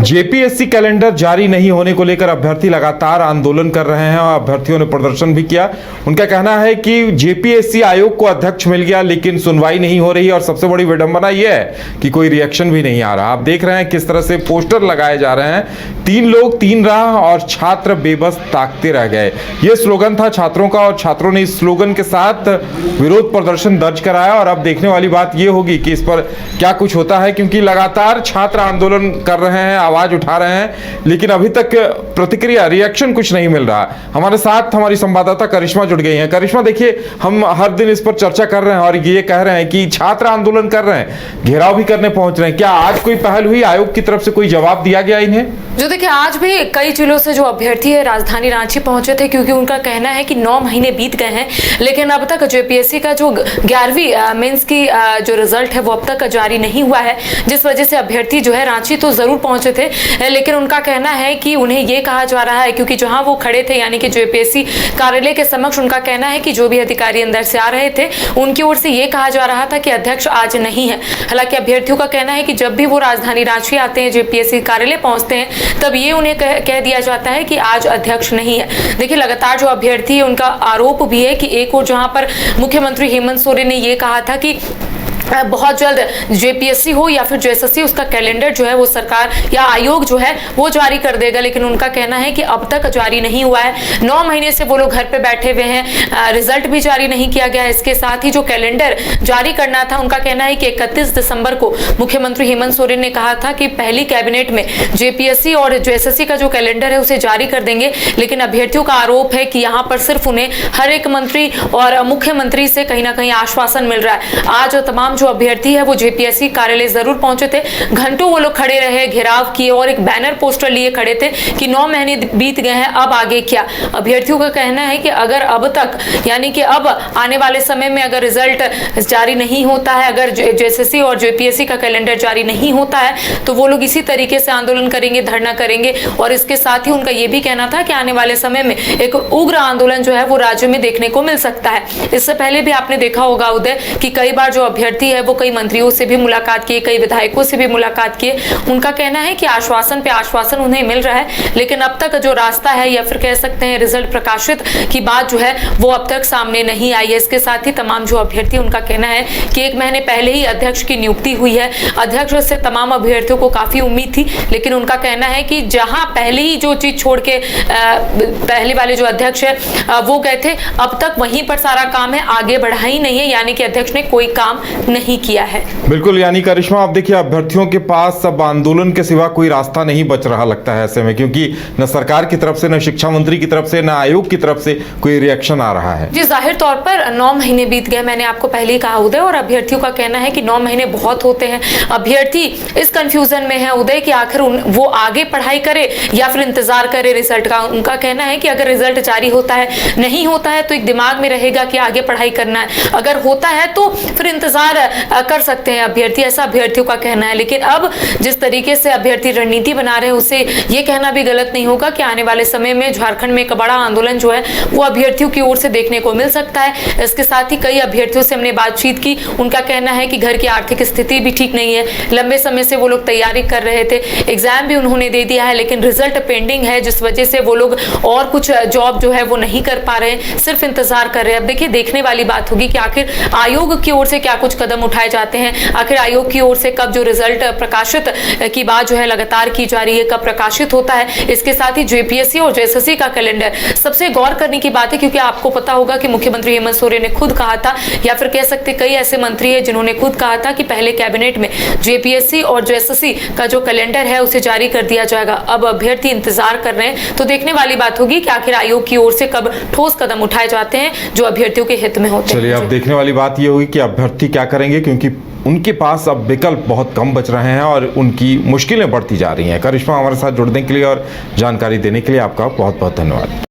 JPSC calendar जारी नहीं होने को लेकर अभ्यर्थी लगातार आंदोलन कर रहे हैं और अभ्यर्थियों ने प्रदर्शन भी किया। उनका कहना है कि जेपीएससी आयोग को अध्यक्ष मिल गया लेकिन सुनवाई नहीं हो रही और सबसे बड़ी विडंबना यह है कि कोई रिएक्शन भी नहीं आ रहा। आप देख रहे हैं किस तरह से पोस्टर लगाए जा रहे हैं, 3 लोग 3 राह और छात्र बेबस ताकते रह गए। यह स्लोगन था छात्रों का और छात्रों ने इस स्लोगन के साथ विरोध प्रदर्शन दर्ज कराया। और अब देखने वाली बात यह होगी कि इस पर क्या कुछ होता है, क्योंकि लगातार छात्र आंदोलन कर रहे हैं, आवाज उठा रहे हैं, लेकिन अभी तक प्रतिक्रिया रिएक्शन कुछ नहीं मिल रहा। हमारे साथ हमारी संवाददाता करिश्मा जुड़ गई हैं। करिश्मा, देखिए हम हर दिन इस पर चर्चा कर रहे हैं और ये कह रहे हैं कि छात्र आंदोलन कर रहे हैं, घेराव भी करने पहुंच रहे हैं। क्या आज कोई पहल हुई, आयोग की तरफ से कोई जवाब दिया गया इन्हें? जो देखिए, आज भी कई जिलों से जो अभ्यर्थी है राजधानी रांची पहुंचे थे, क्योंकि उनका कहना है कि 9 महीने बीत गए हैं लेकिन अब तक जेपीएससी का जो 11वीं मेंस की जो रिजल्ट है वो अब तक जारी नहीं हुआ है, जिस वजह से अभ्यर्थी जो है रांची तो जरूर पहुंचे थे, लेकिन उनका कहना है कि उन्हें ये कहा जा रहा है, क्योंकि जहां वो खड़े थे यानी कि जेपीएससी कार्यालय के समक्ष, उनका कहना है कि जो भी अधिकारी अंदर से आ रहे थे उनकी ओर से ये कहा जा रहा था कि अध्यक्ष आज नहीं है। हालांकि अभ्यर्थियों का कहना है कि जब भी वो राजधानी रांची आते हैं, जेपीएससी कार्यालय पहुंचते हैं, तब ये उन्हें कह दिया जाता है कि आज अध्यक्ष नहीं है। देखिए, लगातार जो अभ्यर्थी है उनका आरोप भी है कि एक और जहां पर मुख्यमंत्री हेमंत सोरेन ने ये कहा था कि बहुत जल्द जेपीएससी हो या फिर जेएसएससी, उसका कैलेंडर जो है वो सरकार या आयोग जो है वो जारी कर देगा, लेकिन उनका कहना है कि अब तक जारी नहीं हुआ है। 9 महीने से वो लोग घर पे बैठे हुए हैं, रिजल्ट भी जारी नहीं किया गया। इसके साथ ही जो कैलेंडर जारी करना था, उनका कहना है कि 31 दिसंबर को मुख्यमंत्री हेमंत सोरेन ने कहा था कि पहली कैबिनेट में जेपीएससी और जेएसएससी का जो कैलेंडर है उसे जारी कर देंगे, लेकिन अभ्यर्थियों का आरोप है कि यहाँ पर सिर्फ उन्हें हर एक मंत्री और मुख्यमंत्री से कहीं ना कहीं आश्वासन मिल रहा है। आज तमाम जो अभ्यर्थी है वो जेपीएससी कार्यालय जरूर पहुंचे थे, घंटों वो लोग खड़े रहे, घेराव किए और एक बैनर पोस्टर लिए खड़े थे कि 9 महीने बीत गए हैं, अब आगे क्या। अभ्यर्थियों का कहना है कि अगर अब तक यानी कि अब आने वाले समय में अगर रिजल्ट जारी नहीं होता है, अगर जेएसएससी और जेपीएससी का कैलेंडर जारी नहीं होता है, तो वो लोग इसी तरीके से आंदोलन करेंगे, धरना करेंगे। और इसके साथ ही उनका ये भी कहना था कि आने वाले समय में एक उग्र आंदोलन जो है वो राज्य में देखने को मिल सकता है। इससे पहले भी आपने देखा होगा उदय कि कई बार जो अभ्यर्थी है वो कई मंत्रियों से भी मुलाकात किए, कई विधायकों से भी मुलाकात किए। उनका कहना है कि आश्वासन पे आश्वासन उन्हें मिल रहा है, लेकिन अब तक जो रास्ता है या फिर कह सकते हैं रिजल्ट प्रकाशित की बात जो है वो अब तक सामने नहीं आई है। इसके साथ ही तमाम जो अभ्यर्थी, उनका कहना है कि 1 महीने पहले ही अध्यक्ष की नियुक्ति हुई है, अध्यक्ष से तमाम अभ्यर्थियों को काफी उम्मीद थी, लेकिन उनका कहना है कि जहां पहले ही जो चीज छोड़ के पहले वाले जो अध्यक्ष है वो गए थे, अब तक वहीं पर सारा काम है, आगे बढ़ा ही नहीं है, यानी कि अध्यक्ष ने कोई काम नहीं किया है। बिल्कुल, यानी करिश्मा आप देखिए अभ्यर्थियों के पास अब आंदोलन के सिवा कोई रास्ता नहीं बच रहा लगता है ऐसे में, क्योंकि न सरकार की तरफ से, न शिक्षा मंत्री की तरफ से, न आयोग की तरफ से कोई रिएक्शन आ रहा है। जी, जाहिर तौर पर 9 महीने बीत गए, मैंने आपको पहले ही कहा उदय, और अभ्यर्थियों का कहना है कि 9 महीने बहुत होते हैं। अभ्यर्थी इस कंफ्यूजन में है उदय कि आखिर वो आगे पढ़ाई करे या फिर इंतजार करे रिजल्ट का। उनका कहना है कि अगर रिजल्ट जारी होता है, नहीं होता है तो एक दिमाग में रहेगा कि आगे पढ़ाई करना है, अगर होता है तो फिर इंतजार कर सकते हैं अभ्यर्थी, ऐसा अभ्यर्थियों का कहना है। लेकिन अब जिस तरीके से अभ्यर्थी रणनीति बना रहे हैं, उससे ये कहना भी गलत नहीं होगा कि आने वाले समय में झारखंड में एक बड़ा आंदोलन जो है वो अभ्यर्थियों की ओर से देखने को मिल सकता है। इसके साथ ही कई अभ्यर्थियों से हमने बातचीत की, उनका कहना है कि घर की आर्थिक स्थिति भी ठीक नहीं है, लंबे समय से वो लोग तैयारी कर रहे थे, एग्जाम भी उन्होंने दे दिया है, लेकिन रिजल्ट पेंडिंग है, जिस वजह से वो लोग और कुछ जॉब जो है वो नहीं कर पा रहे हैं, सिर्फ इंतजार कर रहे हैं। अब देखिए, देखने वाली बात होगी कि आखिर आयोग की ओर से क्या कुछ कदम उठाए जाते हैं, आखिर आयोग की ओर से कब जो रिजल्ट प्रकाशित की बात जो है लगातार की जा रही है, कब प्रकाशित होता है। इसके साथ ही जेपीएससी और जेएसएससी का कैलेंडर, सबसे गौर करने की बात है, क्योंकि आपको पता होगा कि मुख्यमंत्री हेमंत सोरेन ने खुद कहा था, या फिर कह सकते कई ऐसे मंत्री हैं जिन्होंने खुद कहा था कि पहले कैबिनेट में जेपीएससी और जेएसएससी का जो कैलेंडर है उसे जारी कर दिया जाएगा। अब अभ्यर्थी इंतजार कर रहे हैं, तो देखने वाली बात होगी कि आखिर आयोग की ओर से कब ठोस कदम उठाए जाते हैं जो अभ्यर्थियों के हित में होते हैं। चलिए, अब देखने वाली बात यह होगी कि अभ्यर्थी क्या करेंगे, क्योंकि उनके पास अब विकल्प बहुत कम बच रहे हैं और उनकी मुश्किलें बढ़ती जा रही हैं। करिश्मा, हमारे साथ जुड़ने के लिए और जानकारी देने के लिए आपका बहुत बहुत धन्यवाद।